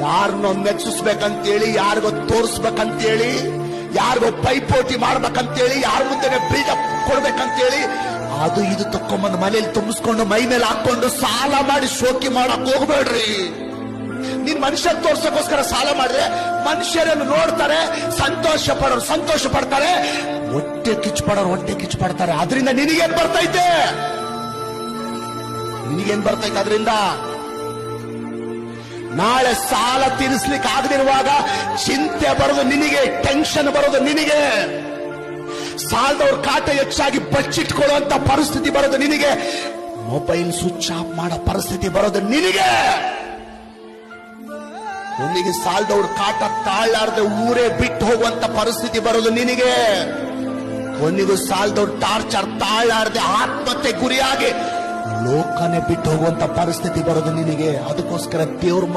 ಯಾರನ್ನೋ ಮೆಚ್ಚಿಸ್ಬೇಕಂತೇಳಿ, ಯಾರಿಗೋ ತೋರಿಸ್ಬೇಕಂತೇಳಿ, ಯಾರಿಗೋ ಪೈಪೋಟಿ ಮಾಡ್ಬೇಕಂತೇಳಿ, ಯಾರ ಮುಂದೆ ಬಿಲ್ಡಪ್ ಕೊಡ್ಬೇಕಂತೇಳಿ ಅದು ಇದು ತಕ್ಕೊಂಬಂದು ಮನೇಲಿ ತುಂಬಿಸ್ಕೊಂಡು ಮೈ ಮೇಲೆ ಹಾಕೊಂಡು ಸಾಲ ಮಾಡಿ ಶೋಕಿ ಮಾಡಕ್ ಹೋಗ್ಬೇಡ್ರಿ. ನೀನ್ ಮನುಷ್ಯ ತೋರ್ಸಕ್ಕೋಸ್ಕರ ಸಾಲ ಮಾಡಿದ್ರೆ ಮನುಷ್ಯರನ್ನು ನೋಡ್ತಾರೆ, ಸಂತೋಷ ಪಡ್ತಾರೆ, ಹೊಟ್ಟೆ ಕಿಚ್ಚು ಪಡ್ತಾರೆ. ಅದರಿಂದ ನಿನಗೇನ್ ಬರ್ತೈತೆ? ಅದರಿಂದ ನಾಳೆ ಸಾಲ ತೀರಿಸ್ಲಿಕ್ಕೆ ಆಗದಿರುವಾಗ ಚಿಂತೆ ಬರೋದು ನಿನಗೆ, ಟೆನ್ಷನ್ ಬರೋದು ನಿನಗೆ, ಸಾಲದವ್ರ ಕಾಟ ಹೆಚ್ಚಾಗಿ ಬಚ್ಚಿಟ್ಕೊಳ್ಳುವಂತ ಪರಿಸ್ಥಿತಿ ಬರೋದು ನಿನಗೆ, ಮೊಬೈಲ್ ಸ್ವಿಚ್ ಆಫ್ ಮಾಡೋ ಪರಿಸ್ಥಿತಿ ಬರೋದು ನಿನಗೆ. ನಿನಗೆ ಸಾಲದವ್ರ ಕಾಟ ತಾಳಾರ್ದೆ ಊರೇ ಬಿಟ್ಟು ಹೋಗುವಂತ ಪರಿಸ್ಥಿತಿ ಬರೋದು ನಿನಗೆ. ಒಂದಿಗೂ ಸಾಲದವ್ರ ಟಾರ್ಚರ್ ತಾಳಾರ್ದೆ ಆತ್ಮಹತ್ಯೆ ಗುರಿಯಾಗಿ ಲೋಕನೇ ಬಿಟ್ಟು ಹೋಗುವಂತ ಪರಿಸ್ಥಿತಿ ಬರೋದು ನಿನಗೆ. ಅದಕ್ಕೋಸ್ಕರ ದೇವ್ರ